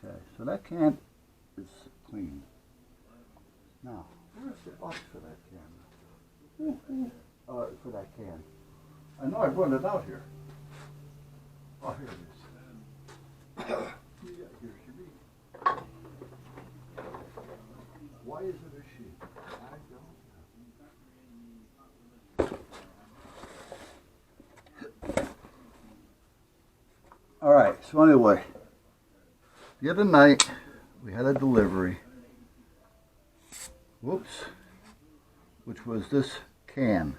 Okay, so that can is clean. Now, where's the box for that can? For that can. I know I brought it out here. Oh, here it is. Yeah, here's your meat. Why is it a sheep? I don't know. All right, so anyway, the other night we had a delivery. Whoops. Which was this can,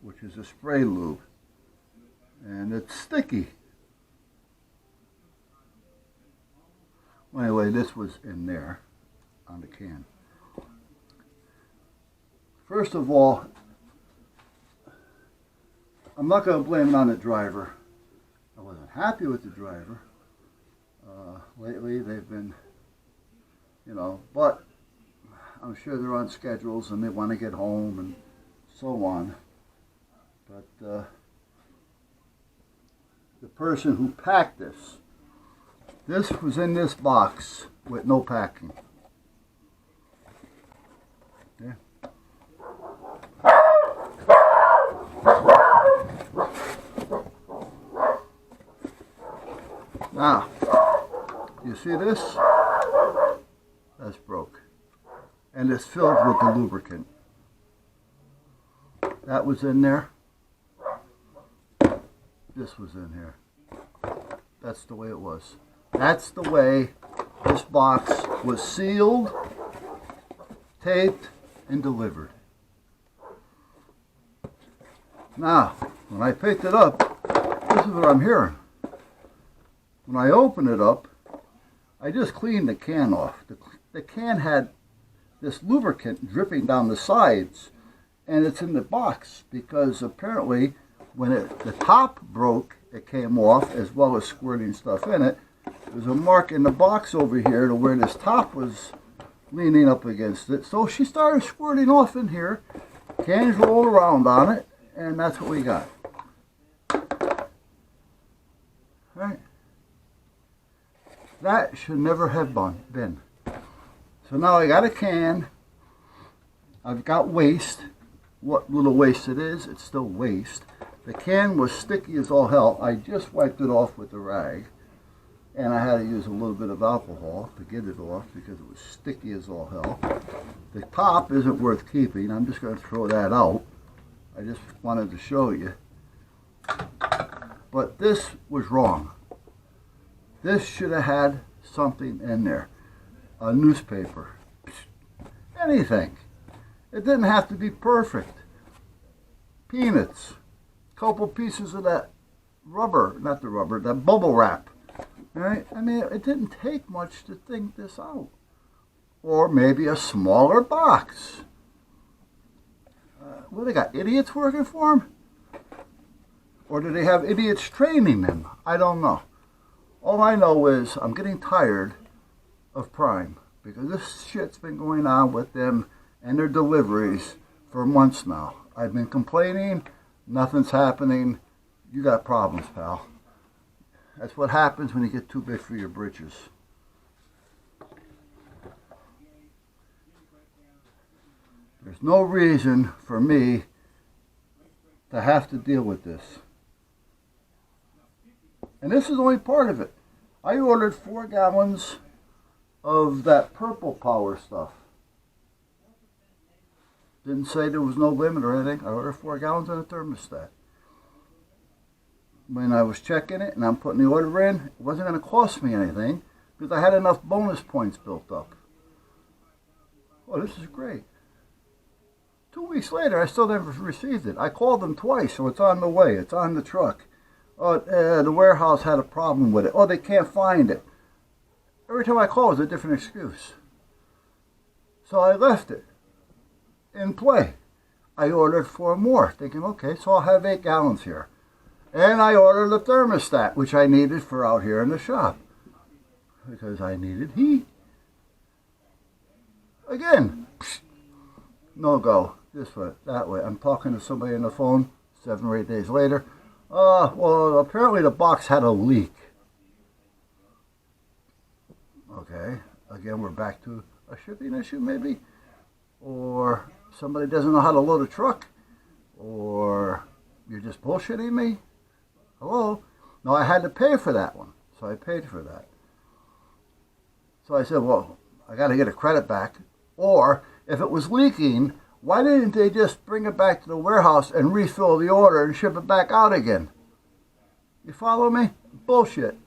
which is a spray lube, and it's sticky. Well, anyway, this was in there on the can. First of all, I'm not going to blame it on the driver. I wasn't happy with the driver. Lately they've been, but I'm sure they're on schedules and they want to get home and so on. But the person who packed this was in this box with no packing. Yeah. Now, you see this? That's broke. And it's filled with the lubricant. That was in there. This was in here. That's the way it was. That's the way this box was sealed, taped, and delivered. Now, when I picked it up, this is what I'm hearing. When I open it up, I just cleaned the can off. The can had this lubricant dripping down the sides, and it's in the box because apparently when the top broke, it came off as well as squirting stuff in it. There's a mark in the box over here to where this top was leaning up against it. So she started squirting off in here. Cans rolled around on it, and that's what we got. Right? That should never have been. So now I got a can. I've got waste. What little waste it is, it's still waste. The can was sticky as all hell. I just wiped it off with a rag. And I had to use a little bit of alcohol to get it off because it was sticky as all hell. The top isn't worth keeping. I'm just going to throw that out. I just wanted to show you. But this was wrong. This should have had something in there. A newspaper. Anything. It didn't have to be perfect. Peanuts. Couple pieces of that that bubble wrap. Right? I mean, it didn't take much to think this out. Or maybe a smaller box. What, they got idiots working for them? Or do they have idiots training them? I don't know. All I know is I'm getting tired of Prime because this shit's been going on with them and their deliveries for months now. I've been complaining, nothing's happening. You got problems, pal. That's what happens when you get too big for your britches. There's no reason for me to have to deal with this. And this is only part of it. I ordered 4 gallons of that Purple Power stuff. Didn't say there was no limit or anything. I ordered 4 gallons in a thermostat. When I was checking it and I'm putting the order in, it wasn't going to cost me anything because I had enough bonus points built up. Oh, this is great. 2 weeks later, I still never received it. I called them twice, so it's on the way. It's on the truck. The warehouse had a problem with it. Oh, they can't find it. Every time I call, it's a different excuse. So I left it in play. I ordered 4 more, thinking, okay, so I'll have 8 gallons here. And I ordered a thermostat, which I needed for out here in the shop. Because I needed heat. Again, no go. This way, that way. I'm talking to somebody on the phone 7 or 8 days later. Well, apparently the box had a leak. Okay, again, we're back to a shipping issue maybe, or somebody doesn't know how to load a truck, or you're just bullshitting me. Hello? No, I had to pay for that one, so I paid for that. So I said, well, I got to get a credit back, or if it was leaking, why didn't they just bring it back to the warehouse and refill the order and ship it back out again? You follow me? Bullshit.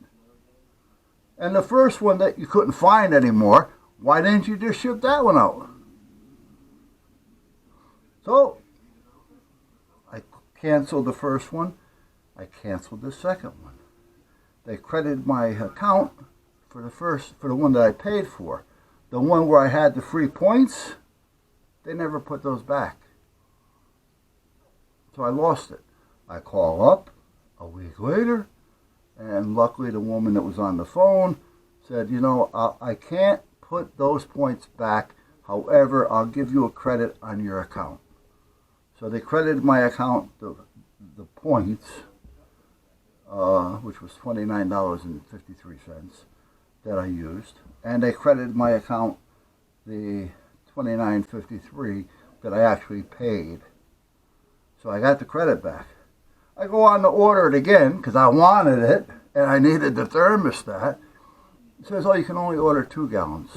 And the first one that you couldn't find anymore, why didn't you just ship that one out? So, I canceled the first one. I canceled the second one. They credited my account for the one that I paid for. The one where I had the free points, they never put those back. So I lost it. I call up a week later, and luckily the woman that was on the phone said, you know, I can't put those points back. However, I'll give you a credit on your account. So they credited my account the points, which was $29.53 that I used. And they credited my account the $29.53 that I actually paid. So I got the credit back. I go on to order it again because I wanted it and I needed the thermostat. It says, oh, you can only order 2 gallons.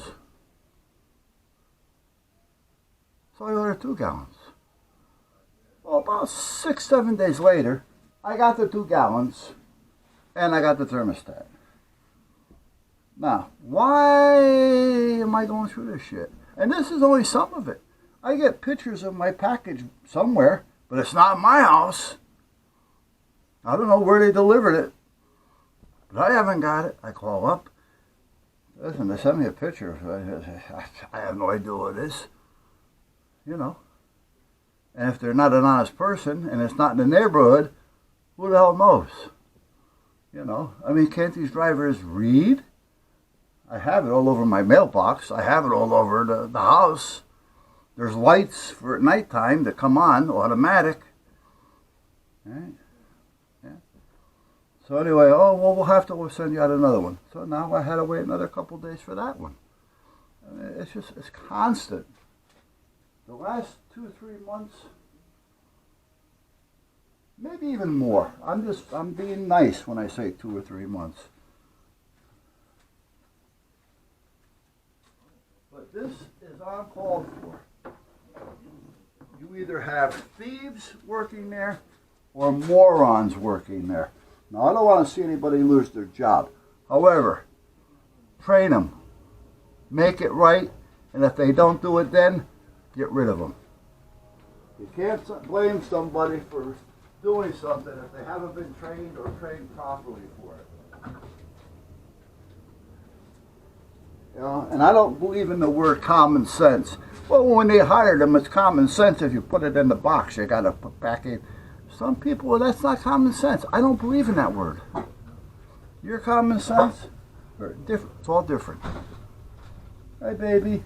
So I ordered 2 gallons. Well, about 6-7 days later, I got the 2 gallons and I got the thermostat. Now, why am I going through this shit? And this is only some of it. I get pictures of my package somewhere, but it's not in my house. I don't know where they delivered it, but I haven't got it. I call up. Listen, they sent me a picture. I have no idea what it is. You know. And if they're not an honest person and it's not in the neighborhood, who the hell knows? You know. I mean, can't these drivers read? I have it all over my mailbox. I have it all over the house. There's lights for at nighttime that come on, automatic. Right? Yeah. So anyway, oh, well, we'll have to send you out another one. So now I had to wait another couple of days for that one. It's constant. The last 2 or 3 months, maybe even more. I'm being nice when I say 2 or 3 months. But this is uncalled for. You either have thieves working there or morons working there. Now, I don't want to see anybody lose their job. However, train them. Make it right. And if they don't do it then, get rid of them. You can't blame somebody for doing something if they haven't been trained or trained properly for it. You know, and I don't believe in the word common sense. Well, when they hired them, it's common sense if you put it in the box. You got to put back in. Some people, well, that's not common sense. I don't believe in that word. Your common sense, or different. It's all different. Hey, baby.